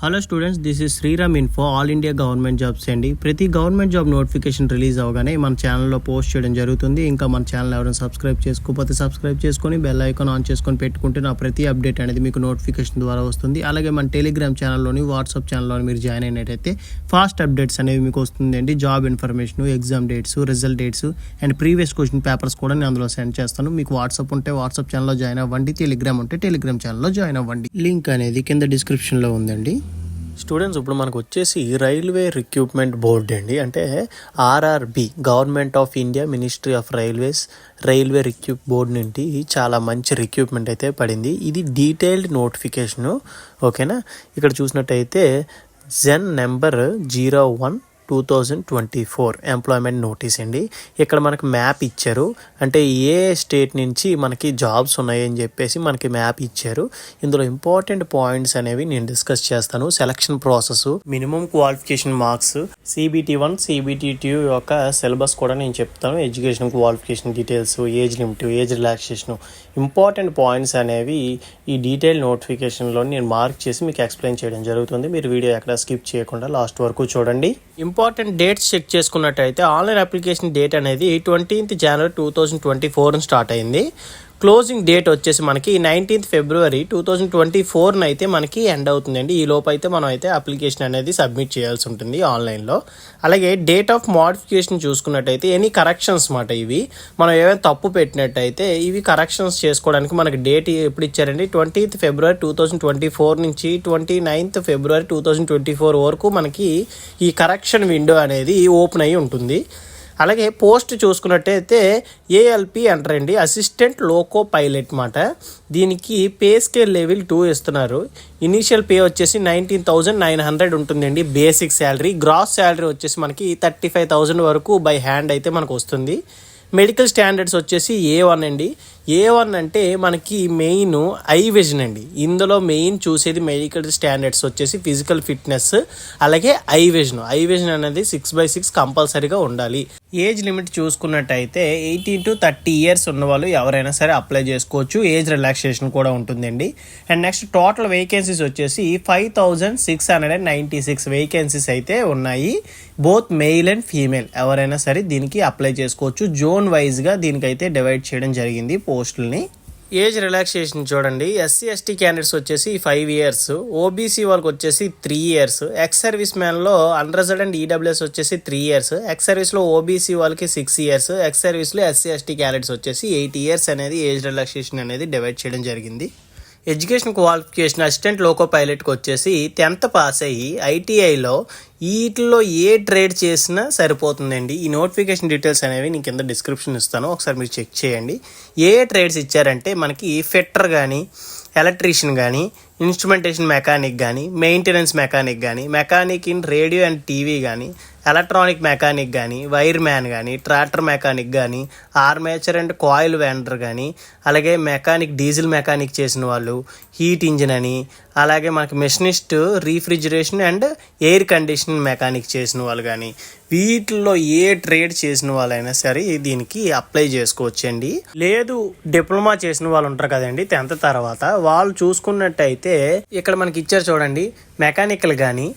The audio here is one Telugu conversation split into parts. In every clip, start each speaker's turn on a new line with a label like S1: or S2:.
S1: Hello students, this is Sriram info all India government jobs అండి. ప్రతి గవర్నమెంట్ జాబ్ నోటిఫికేషన్ రిలీజ్ అవగానే మన ఛానల్లో పోస్ట్ చేయడం జరుగుతుంది. ఇంకా మన ఛానల్ ఎవరైనా సబ్స్క్రైబ్ చేసుకోకపోతే సబ్స్క్రైబ్ చేసుకొని బెల్ ఐకాన్ ఆన్ చేసుకొని పెట్టుకుంటే నా ప్రతి అప్డేట్ అనేది మీకు నోటిఫికేషన్ ద్వారా వస్తుంది. అలాగే మన టెలిగ్రామ్ ఛానల్లోని వాట్సాప్ ఛానల్లోని మీరు జాయిన్ అయినట్టయితే ఫాస్ట్ అప్డేట్స్ అనేవి మీకు వస్తుంది అండి. Job information, exam dates, result dates and previous question papers కూడా నేను అందులో సెండ్ చేస్తాను. మీకు వాట్సాప్ ఉంటే వాట్సాప్ ఛానల్లో జాయిన్ అవ్వండి, టెలిగ్రామ్ ఉంటే టెలిగ్రామ్ ఛానల్లో జాయిన్ అవ్వండి. లింక్ అనేది కింద డిస్క్రిప్షన్లో ఉందండి.
S2: స్టూడెంట్స్, ఇప్పుడు మనకు వచ్చేసి రైల్వే రిక్రూట్మెంట్ బోర్డ్ అండి, అంటే RRB, government of India ministry of railway recruit board నుండి చాలా మంచి రిక్రూట్మెంట్ అయితే పడింది. ఇది డీటెయిల్డ్ నోటిఫికేషను, ఓకేనా. ఇక్కడ చూసినట్టయితే జెన్ నెంబర్ 01/2024 ఎంప్లాయ్మెంట్ నోటీస్ అండి. ఇక్కడ మనకి మ్యాప్ ఇచ్చారు, అంటే ఏ స్టేట్ నుంచి మనకి జాబ్స్ ఉన్నాయని చెప్పేసి మనకి మ్యాప్ ఇచ్చారు. ఇందులో ఇంపార్టెంట్ పాయింట్స్ అనేవి నేను డిస్కస్ చేస్తాను. Selection process, minimum qualification marks, CBT1 CBT2 యొక్క సిలబస్ కూడా నేను చెప్తాను. Education qualification details, age limit, age relaxation, important points అనేవి ఈ డీటెయిల్ నోటిఫికేషన్లో నేను మార్క్ చేసి మీకు ఎక్స్ప్లెయిన్ చేయడం జరుగుతుంది. మీరు వీడియో ఎక్కడ స్కిప్ చేయకుండా లాస్ట్ వరకు చూడండి. ఇంపార్టెంట్ డేట్స్ చెక్ చేసుకున్నట్టయితే ఆన్లైన్ అప్లికేషన్ డేట్ అనేది 20th January 2024 స్టార్ట్ అయింది. క్లోజింగ్ డేట్ వచ్చేసి మనకి 19th February 2024 అయితే మనకి ఎండ్ అవుతుందండి. ఈ లోపు అయితే మనం అయితే అప్లికేషన్ అనేది సబ్మిట్ చేయాల్సి ఉంటుంది ఆన్లైన్లో. అలాగే డేట్ ఆఫ్ మోడిఫికేషన్ చూసుకున్నట్టయితే ఎనీ కరెక్షన్స్ మాట, ఇవి మనం ఏమైనా తప్పు పెట్టినట్టయితే ఇవి కరెక్షన్స్ చేసుకోవడానికి మనకి డేట్ ఎప్పుడు ఇచ్చారండి, 20th February 2024 నుంచి 29th February 2024 వరకు మనకి ఈ కరెక్షన్ విండో అనేది ఓపెన్ అయ్యి ఉంటుంది. అలాగే పోస్ట్ చూసుకున్నట్టయితే ALP అంటారండి, అసిస్టెంట్ లోకో పైలట్ మాట. దీనికి పే స్కేల్ లెవెల్ 2 ఇస్తున్నారు. ఇనీషియల్ పే వచ్చేసి 19,900 ఉంటుందండి బేసిక్ శాలరీ. గ్రాస్ శాలరీ వచ్చేసి మనకి 35,000 వరకు బై హ్యాండ్ అయితే మనకు వస్తుంది. మెడికల్ స్టాండర్డ్స్ వచ్చేసి A1 అండి. A1 అంటే మనకి మెయిన్ ఐ విజన్ అండి. ఇందులో మెయిన్ చూసేది మెడికల్ స్టాండర్డ్స్ వచ్చేసి ఫిజికల్ ఫిట్నెస్, అలాగే ఐ విజన్ అనేది 6/6 కంపల్సరీగా ఉండాలి. ఏజ్ లిమిట్ చూసుకున్నట్టయితే 18 to 30 years ఉన్న వాళ్ళు ఎవరైనా సరే అప్లై చేసుకోవచ్చు. ఏజ్ రిలాక్సేషన్ కూడా ఉంటుందండి. అండ్ నెక్స్ట్ టోటల్ వేకెన్సీస్ వచ్చేసి 5,696 వేకెన్సీస్ అయితే ఉన్నాయి. బోత్ మెయిల్ అండ్ ఫీమేల్ ఎవరైనా సరే దీనికి అప్లై చేసుకోవచ్చు. జోన్ వైజ్గా దీనికైతే డివైడ్ చేయడం జరిగింది పోస్టుల్ని. ఏజ్ రిలాక్సేషన్ చూడండి, SC ST క్యాండిడేట్స్ వచ్చేసి 5 years, OBC వాళ్ళకి వచ్చేసి 3 years, ఎక్స్ సర్వీస్ మ్యాన్లో అన్రిజర్వ్డ్ అండ్ EWS వచ్చేసి 3 years, ఎక్స్ సర్వీస్లో OBC వాళ్ళకి 6 years, ఎక్స్ సర్వీస్లో SC ST క్యాండిడేట్స్ వచ్చేసి 8 years అనేది ఏజ్ రిలాక్సేషన్ అనేది డివైడ్ చేయడం జరిగింది. ఎడ్యుకేషన్ క్వాలిఫికేషన్ అసిస్టెంట్ లోకో పైలట్కి వచ్చేసి 10th పాస్ అయ్యి ITIలో వీటిల్లో ఏ ట్రేడ్ చేసినా సరిపోతుందండి. ఈ నోటిఫికేషన్ డీటెయిల్స్ అనేవి నేను కింద డిస్క్రిప్షన్ ఇస్తాను, ఒకసారి మీరు చెక్ చేయండి. ఏ ట్రేడ్స్ ఇచ్చారంటే మనకి ఫిట్టర్ కానీ, ఎలక్ట్రీషియన్ కానీ, ఇన్స్ట్రుమెంటేషన్ మెకానిక్ కానీ, మెయింటెనెన్స్ మెకానిక్ కానీ, mechanic in radio and TV కానీ, ఎలక్ట్రానిక్ మెకానిక్ కానీ, వైర్ మ్యాన్ కానీ, ట్రాక్టర్ మెకానిక్ కానీ, ఆర్మేచర్ అండ్ కాయిల్ వెండర్ కానీ, అలాగే మెకానిక్ డీజిల్ మెకానిక్ చేసిన వాళ్ళు, హీట్ ఇంజిన్ అని, అలాగే మనకి machinist, refrigeration and air condition mechanic చేసిన వాళ్ళు కానీ, వీటిల్లో ఏ ట్రేడ్ చేసిన వాళ్ళైనా సరే దీనికి అప్లై చేసుకోవచ్చండి. లేదు డిప్లొమా చేసిన వాళ్ళు ఉంటారు కదండి 10th తర్వాత, వాళ్ళు చూసుకున్నట్టయితే ఇక్కడ మనకి ఇచ్చారు చూడండి, మెకానికల్ కానీ,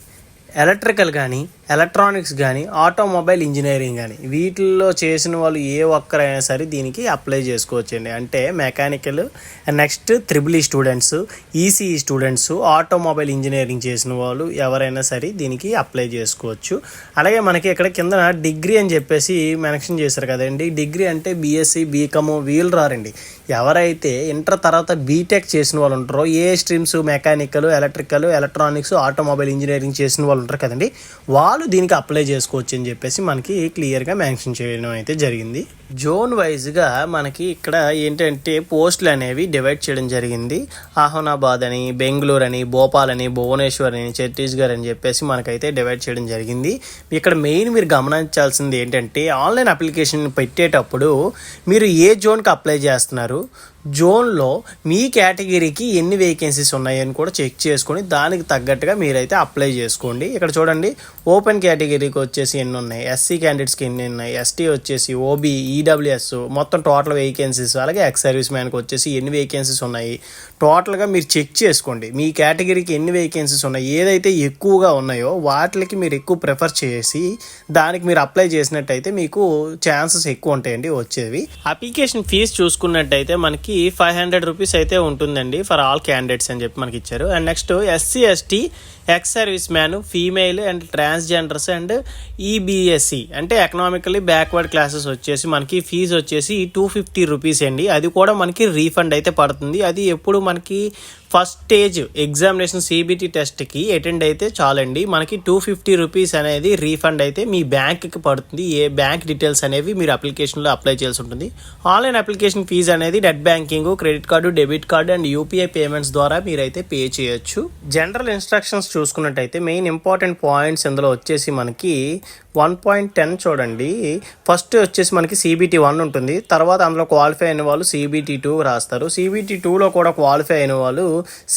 S2: ఎలక్ట్రికల్ కానీ, ఎలక్ట్రానిక్స్ కానీ, ఆటోమొబైల్ ఇంజనీరింగ్ కానీ, వీటిల్లో చేసిన వాళ్ళు ఏ ఒక్కరైనా సరే దీనికి అప్లై చేసుకోవచ్చండి. అంటే mechanical, next EEE students, ECE students, automobile engineering చేసిన వాళ్ళు ఎవరైనా సరే దీనికి అప్లై చేసుకోవచ్చు. అలాగే మనకి ఇక్కడ కింద డిగ్రీ అని చెప్పేసి మెన్షన్ చేశారు కదండి. డిగ్రీ అంటే BSc, BCom వీళ్ళు రారండి. ఎవరైతే ఇంటర్ తర్వాత బీటెక్ చేసిన వాళ్ళు ఉంటారో, ఏ streams mechanical, electrical, electronics, automobile engineering చేసిన వాళ్ళు ఉంటారు కదండి, వాళ్ళు దీనికి అప్లై చేసుకోవచ్చు అని చెప్పేసి మనకి క్లియర్గా మెన్షన్ చేయడం అయితే జరిగింది. జోన్ వైజ్గా మనకి ఇక్కడ ఏంటంటే పోస్టులు అనేవి డివైడ్ చేయడం జరిగింది. అహ్మదాబాద్ అని, బెంగళూరు అని, భోపాల్ అని, భువనేశ్వర్ అని, ఛత్తీస్గఢ్ అని చెప్పేసి మనకైతే డివైడ్ చేయడం జరిగింది. ఇక్కడ మెయిన్ మీరు గమనించాల్సింది ఏంటంటే ఆన్లైన్ అప్లికేషన్ పెట్టేటప్పుడు మీరు ఏ జోన్కి అప్లై చేస్తున్నారు, జోన్లో మీ కేటగిరీకి ఎన్ని వేకెన్సీస్ ఉన్నాయని కూడా చెక్ చేసుకొని దానికి తగ్గట్టుగా మీరైతే అప్లై చేసుకోండి. ఇక్కడ చూడండి, ఓపెన్ కేటగిరీకి వచ్చేసి ఎన్ని ఉన్నాయి, SC క్యాండిడేట్స్కి ఎన్ని ఉన్నాయి, ST వచ్చేసి, OB, ఈడబ్ల్యూఎస్ మొత్తం టోటల్ వేకెన్సీస్, అలాగే ఎక్స్ సర్వీస్ మ్యాన్కి వచ్చేసి ఎన్ని వేకెన్సీస్ ఉన్నాయి టోటల్గా మీరు చెక్ చేసుకోండి. మీ కేటగిరీకి ఎన్ని వేకెన్సీస్ ఉన్నాయి, ఏదైతే ఎక్కువగా ఉన్నాయో వాటికి మీరు ఎక్కువ ప్రిఫర్ చేసి దానికి మీరు అప్లై చేసినట్టయితే మీకు ఛాన్సెస్ ఎక్కువ ఉంటాయండి వచ్చేవి. అప్లికేషన్ ఫీజు చూసుకున్నట్టయితే మనకి 500 రూపీస్ అయితే ఉంటుందండి ఫర్ ఆల్ క్యాండిడేట్స్ అని చెప్పి మనకి ఇచ్చారు. And next SC ST ex service man, female and transgenders and ఈబిఎస్సి అంటే ఎకనామికల్లీ బ్యాక్వర్డ్ క్లాసెస్ వచ్చేసి మనకి ఫీజు వచ్చేసి 250 రూపీస్ అండి. అది కూడా మనకి రీఫండ్ అయితే పడుతుంది. అది ఎప్పుడు మనకి ఫస్ట్ స్టేజ్ ఎగ్జామినేషన్ సిబిటి టెస్ట్కి అటెండ్ అయితే చాలండి. మనకి 250 రూపీస్ అనేది రీఫండ్ అయితే మీ బ్యాంక్కి పడుతుంది. ఏ బ్యాంక్ డీటెయిల్స్ అనేవి మీరు అప్లికేషన్లో అప్లై చేయాల్సి ఉంటుంది. ఆన్లైన్ అప్లికేషన్ ఫీజు అనేది net banking, credit card, debit card and UPI payments ద్వారా మీరైతే పే చేయొచ్చు. జనరల్ ఇన్స్ట్రక్షన్స్ చూసుకున్నట్టయితే మెయిన్ ఇంపార్టెంట్ పాయింట్స్ ఇందులో వచ్చేసి మనకి 1.10 చూడండి. ఫస్ట్ వచ్చేసి మనకి CBT 1 ఉంటుంది. తర్వాత అందులో క్వాలిఫై అయిన వాళ్ళు CBT 2 రాస్తారు. CBT 2లో కూడా క్వాలిఫై అయిన వాళ్ళు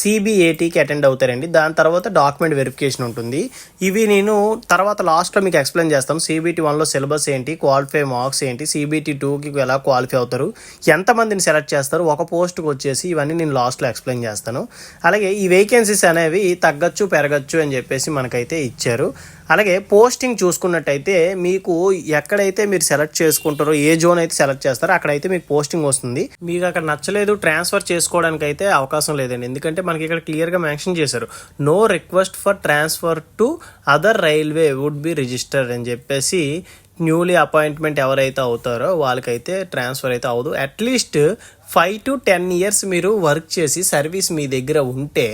S2: CBATకి అటెండ్ అవుతారండి. దాని తర్వాత డాక్యుమెంట్ వెరిఫికేషన్ ఉంటుంది. ఇవి నేను తర్వాత లాస్ట్లో మీకు ఎక్స్ప్లెయిన్ చేస్తాను. CBT 1లో సిలబస్ ఏంటి, క్వాలిఫై మార్క్స్ ఏంటి, CBT 2కి ఎలా క్వాలిఫై అవుతారు, ఎంతమందిని సెలెక్ట్ చేస్తారు, ఒక పోస్ట్కి వచ్చేసి ఇవన్నీ నేను లాస్ట్లో ఎక్స్ప్లెయిన్ చేస్తాను. అలాగే ఈ వేకెన్సీస్ అనేవి తగ్గచ్చు పెరగచ్చు అని చెప్పేసి మనకైతే ఇచ్చారు. అలాగే పోస్టింగ్ చూసుకున్నట్టయితే మీకు ఎక్కడైతే మీరు సెలెక్ట్ చేసుకుంటారో, ఏ జోన్ అయితే సెలెక్ట్ చేస్తారో అక్కడైతే మీకు పోస్టింగ్ వస్తుంది. మీకు అక్కడ నచ్చలేదు ట్రాన్స్ఫర్ చేసుకోవడానికి అయితే అవకాశం లేదండి. ఎందుకంటే మనకి ఇక్కడ క్లియర్గా మెన్షన్ చేశారు, no request for transfer to other railway would be registered అని చెప్పేసి. న్యూలీ అపాయింట్మెంట్ ఎవరైతే అవుతారో వాళ్ళకైతే ట్రాన్స్ఫర్ అయితే అవ్వదు. అట్లీస్ట్ 5 to 10 ఇయర్స్ మీరు వర్క్ చేసి సర్వీస్ మీ దగ్గర ఉంటే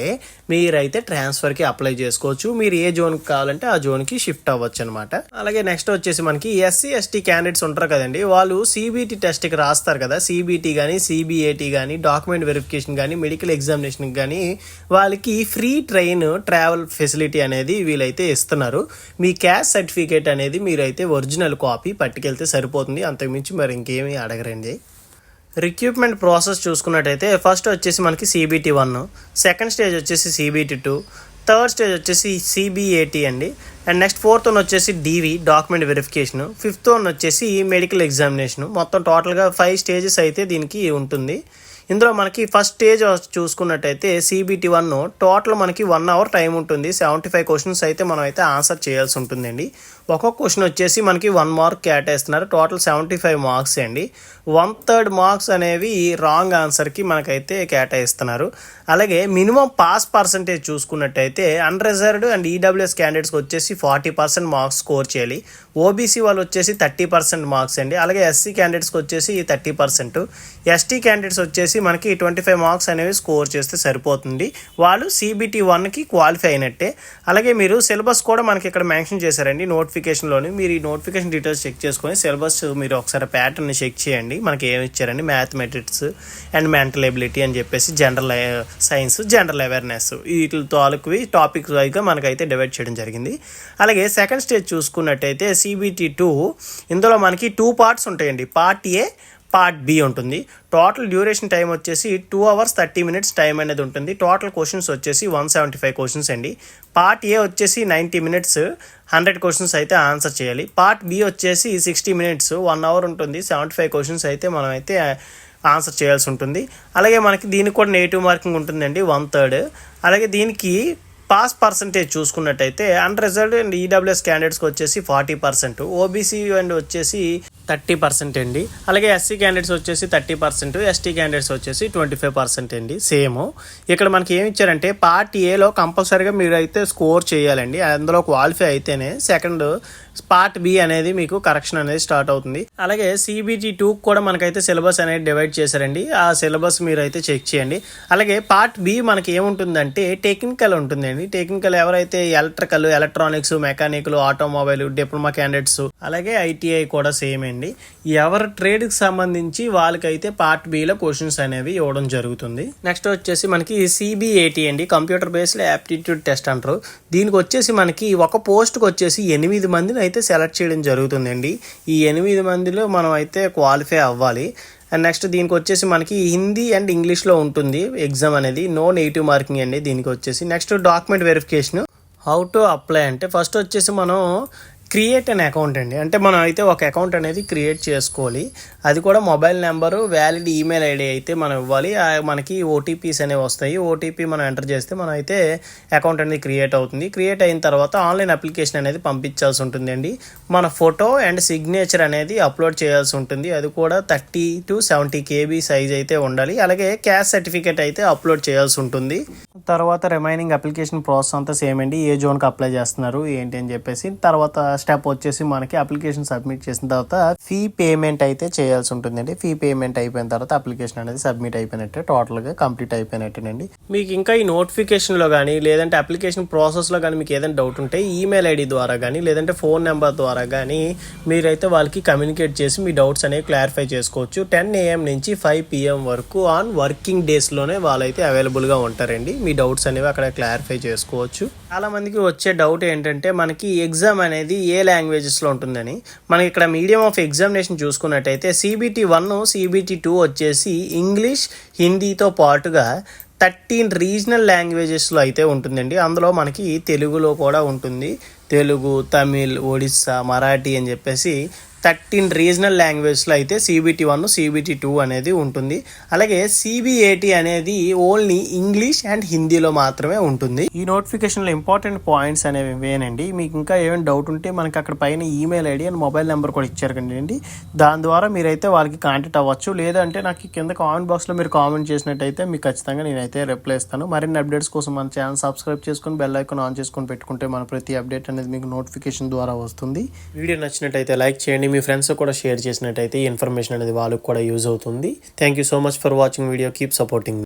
S2: మీరైతే ట్రాన్స్ఫర్కి అప్లై చేసుకోవచ్చు. మీరు ఏ జోన్కి కావాలంటే ఆ జోన్కి షిఫ్ట్ అవ్వచ్చు అనమాట. అలాగే నెక్స్ట్ వచ్చేసి మనకి ఎస్సీ ఎస్టీ క్యాండిడేట్స్ ఉంటారు కదండి, వాళ్ళు CBT టెస్ట్కి రాస్తారు కదా, CBT కానీ CBAT కానీ డాక్యుమెంట్ వెరిఫికేషన్ కానీ మెడికల్ ఎగ్జామినేషన్కి కానీ వాళ్ళకి ఫ్రీ ట్రావెల్ ఫెసిలిటీ అనేది వీళ్ళైతే ఇస్తున్నారు. మీ క్యాస్ట్ సర్టిఫికేట్ అనేది మీరైతే ఒరిజినల్ కాపీ పట్టుకెళ్తే సరిపోతుంది, అంతకుమించి మరి ఇంకేమీ అడగరండి. రిక్రూట్మెంట్ ప్రాసెస్ చూసుకున్నట్టయితే ఫస్ట్ వచ్చేసి మనకి CBT 1, సెకండ్ స్టేజ్ వచ్చేసి CBT 2, థర్డ్ స్టేజ్ వచ్చేసి CBAT అండి. అండ్ నెక్స్ట్ ఫోర్త్ వన్ వచ్చేసి DV document verification, fifth one వచ్చేసి మెడికల్ ఎగ్జామినేషన్. మొత్తం టోటల్గా 5 స్టేజెస్ అయితే దీనికి ఉంటుంది. ఇందులో మనకి ఫస్ట్ స్టేజ్ చూసుకున్నట్టయితే CBT 1 టోటల్ మనకి 1 అవర్ టైం ఉంటుంది. 75 క్వశ్చన్స్ అయితే మనం అయితే ఆన్సర్ చేయాల్సి ఉంటుందండి. ఒక్కొక్క క్వశ్చన్ వచ్చేసి మనకి 1 మార్క్ కేటాయిస్తున్నారు. టోటల్ 75 మార్క్స్ అండి. 1/3 మార్క్స్ అనేవి రాంగ్ ఆన్సర్కి మనకైతే కేటాయిస్తున్నారు. అలాగే మినిమం పాస్ పర్సంటేజ్ చూసుకున్నట్టయితే అన్రిజర్వ్డ్ అండ్ ఈడబ్ల్యూఎస్ క్యాండిడేట్స్కి వచ్చేసి 40% మార్క్స్ స్కోర్ చేయాలి. OBC వాళ్ళు వచ్చేసి 30% మార్క్స్ అండి. అలాగే SC క్యాండిడేట్స్కి వచ్చేసి 30%, ST క్యాండిడేట్స్ వచ్చేసి మనకి 25 మార్క్స్ అనేవి స్కోర్ చేస్తే సరిపోతుంది. వాళ్ళు CBT 1కి క్వాలిఫై అయినట్టే. అలాగే మీరు సిలబస్ కూడా మనకి ఇక్కడ మెన్షన్ చేశారండి నోటిఫికేషన్లోని. మీరు ఈ నోటిఫికేషన్ డీటెయిల్స్ చెక్ చేసుకొని సిలబస్ మీరు ఒకసారి ప్యాటర్న్ చెక్ చేయండి. మనకి ఏమి ఇచ్చారండి, మ్యాథమెటిక్స్ అండ్ మెంటల్ ఎబిలిటీ అని చెప్పేసి, జనరల్ సైన్స్, జనరల్ అవేర్నెస్, వీటి తాలూకువి టాపిక్ వైజ్గా మనకైతే డివైడ్ చేయడం జరిగింది. అలాగే సెకండ్ స్టేజ్ చూసుకున్నట్టయితే CBT 2, ఇందులో మనకి 2 పార్ట్స్ ఉంటాయండి. పార్ట్ A, పార్ట్ B ఉంటుంది. టోటల్ డ్యూరేషన్ టైం వచ్చేసి 2 hours 30 minutes టైం అనేది ఉంటుంది. టోటల్ క్వశ్చన్స్ వచ్చేసి 175 క్వశ్చన్స్ అండి. పార్ట్ A వచ్చేసి 90 minutes 100 క్వశ్చన్స్ అయితే ఆన్సర్ చేయాలి. పార్ట్ B వచ్చేసి 60 minutes 1 hour ఉంటుంది. 75 క్వశ్చన్స్ అయితే మనం అయితే ఆన్సర్ చేయాల్సి ఉంటుంది. అలాగే మనకి దీనికి కూడా నెగిటివ్ మార్కింగ్ ఉంటుందండి, 1/3. అలాగే దీనికి పాస్ పర్సంటేజ్ చూసుకున్నట్టయితే అన్రిజర్వ్డ్ అండ్ ఈడబ్ల్యూఎస్ క్యాండిడేట్స్కి వచ్చేసి 40%, OBC అండ్ వచ్చేసి 30% అండి. అలాగే SC క్యాండిడేట్స్ వచ్చేసి 30%, ST క్యాండిడేట్స్ వచ్చేసి 25% అండి. సేమ్ ఇక్కడ మనకి ఏమి ఇచ్చారంటే పార్ట్ Aలో కంపల్సరీగా మీరు అయితే స్కోర్ చేయాలండి. అందులో క్వాలిఫై అయితేనే సెకండ్ పార్ట్ B అనేది మీకు కరెక్షన్ అనేది స్టార్ట్ అవుతుంది. అలాగే CBT 2 కూడా మనకైతే సిలబస్ అనేది డివైడ్ చేశారండి. ఆ సిలబస్ మీరు అయితే చెక్ చేయండి. అలాగే పార్ట్ B మనకి ఏముంటుందంటే టెక్నికల్ ఉంటుందండి. టెక్నికల్ ఎవరైతే electrical, electronics, mechanical, automobile, diploma candidates, అలాగే ITI కూడా సేమ్ అండి. ఎవరి ట్రేడ్కి సంబంధించి వాళ్ళకైతే పార్ట్ Bలో క్వశ్చన్స్ అనేవి ఇవ్వడం జరుగుతుంది. నెక్స్ట్ వచ్చేసి మనకి CBAT అండి, కంప్యూటర్ బేస్డ్ యాప్టిట్యూడ్ టెస్ట్ అంటారు. దీనికి వచ్చేసి మనకి ఒక పోస్ట్కి వచ్చేసి 8 మందిని అయితే సెలెక్ట్ చేయడం జరుగుతుందండి. ఈ 8 మందిలో మనం అయితే క్వాలిఫై అవ్వాలి. అండ్ నెక్స్ట్ దీనికి వచ్చేసి మనకి హిందీ అండ్ ఇంగ్లీష్లో ఉంటుంది ఎగ్జామ్ అనేది. నో నెగిటివ్ మార్కింగ్ అండి దీనికి వచ్చేసి. Next document verification. How to apply అంటే ఫస్ట్ వచ్చేసి మనం క్రియేట్ అన్ అకౌంట్ అండి. అంటే మనం అయితే ఒక అకౌంట్ అనేది క్రియేట్ చేసుకోవాలి. అది కూడా mobile number, valid email ID అయితే మనం ఇవ్వాలి. మనకి ఓటీపీస్ అనేవి వస్తాయి. ఓటీపీ మనం ఎంటర్ చేస్తే మనం అయితే అకౌంట్ అనేది క్రియేట్ అవుతుంది. క్రియేట్ అయిన తర్వాత ఆన్లైన్ అప్లికేషన్ అనేది పంపించాల్సి ఉంటుందండి. మన ఫోటో అండ్ సిగ్నేచర్ అనేది అప్లోడ్ చేయాల్సి ఉంటుంది. అది కూడా 30 to 70 KB సైజ్ అయితే ఉండాలి. అలాగే క్యాస్ట్ సర్టిఫికేట్ అయితే అప్లోడ్ చేయాల్సి ఉంటుంది. తర్వాత రిమైనింగ్ అప్లికేషన్ ప్రాసెస్ అంతా సేమ్ అండి. ఏ జోన్కి అప్లై చేస్తున్నారు ఏంటి అని చెప్పేసి తర్వాత స్టెప్ వచ్చేసి మనకి అప్లికేషన్ సబ్మిట్ చేసిన తర్వాత ఫీ పేమెంట్ అయితే చేయాల్సి ఉంటుందండి. ఫీ పేమెంట్ అయిపోయిన తర్వాత అప్లికేషన్ అనేది సబ్మిట్ అయిపోయినట్టే, టోటల్గా కంప్లీట్ అయిపోయినట్టేనండి. మీకు ఇంకా ఈ నోటిఫికేషన్లో కానీ లేదంటే అప్లికేషన్ ప్రాసెస్లో కానీ మీకు ఏదైనా డౌట్ ఉంటే ఈమెయిల్ ఐడి ద్వారా కానీ లేదంటే ఫోన్ నెంబర్ ద్వారా కానీ మీరైతే వాళ్ళకి కమ్యూనికేట్ చేసి మీ డౌట్స్ అనేవి క్లారిఫై చేసుకోవచ్చు. 10 AM నుంచి 5 PM వరకు ఆన్ వర్కింగ్ డేస్లోనే వాళ్ళైతే అవైలబుల్గా ఉంటారండి. మీ డౌట్స్ అనేవి అక్కడ క్లారిఫై చేసుకోవచ్చు. చాలా మందికి వచ్చే డౌట్ ఏంటంటే మనకి ఎగ్జామ్ అనేది ఏ లాంగ్వేజెస్లో ఉంటుందని. మనకి ఇక్కడ మీడియం ఆఫ్ ఎగ్జామినేషన్ చూసుకున్నట్టయితే CBT 1, CBT 2 వచ్చేసి ఇంగ్లీష్, హిందీతో పాటుగా 13 రీజనల్ లాంగ్వేజెస్లో అయితే ఉంటుందండి. అందులో మనకి తెలుగులో కూడా ఉంటుంది. తెలుగు, తమిళ్, ఒడిస్సా, మరాఠీ అని చెప్పేసి 13 రీజనల్ లాంగ్వేజ్లో అయితే CBT 1, CBT 2 అనేది ఉంటుంది. అలాగే CBAT అనేది ఓన్లీ ఇంగ్లీష్ అండ్ హిందీలో మాత్రమే ఉంటుంది. ఈ నోటిఫికేషన్లో ఇంపార్టెంట్ పాయింట్స్ అనేవి ఇవేనండి. మీకు ఇంకా ఏమైనా డౌట్ ఉంటే మనకి అక్కడ పైన email ID and mobile number కూడా ఇచ్చారు కదండి. దాని ద్వారా మీరైతే వాళ్ళకి కాంటాక్ట్ అవ్వచ్చు. లేదంటే నాకు కింద కామెంట్ బాక్స్లో మీరు కామెంట్ చేసినట్టయితే మీకు ఖచ్చితంగా నేనైతే రిప్లై ఇస్తాను. మరిన్ని అప్డేట్స్ కోసం మన ఛానల్ సబ్స్క్రైబ్ చేసుకొని బెల్ ఐకాన్ ఆన్ చేసుకొని పెట్టుకుంటే మన ప్రతి అప్డేట్ అనేది మీకు నోటిఫికేషన్ ద్వారా వస్తుంది. వీడియో నచ్చినట్టయితే లైక్ చేయండి. మీ ఫ్రెండ్స్ కూడా షేర్ చేసినట్టయితే ఈ ఇన్ఫర్మేషన్ అనేది వాళ్ళకి కూడా యూజ్ అవుతుంది. Thank you so much for watching video. Keep supporting.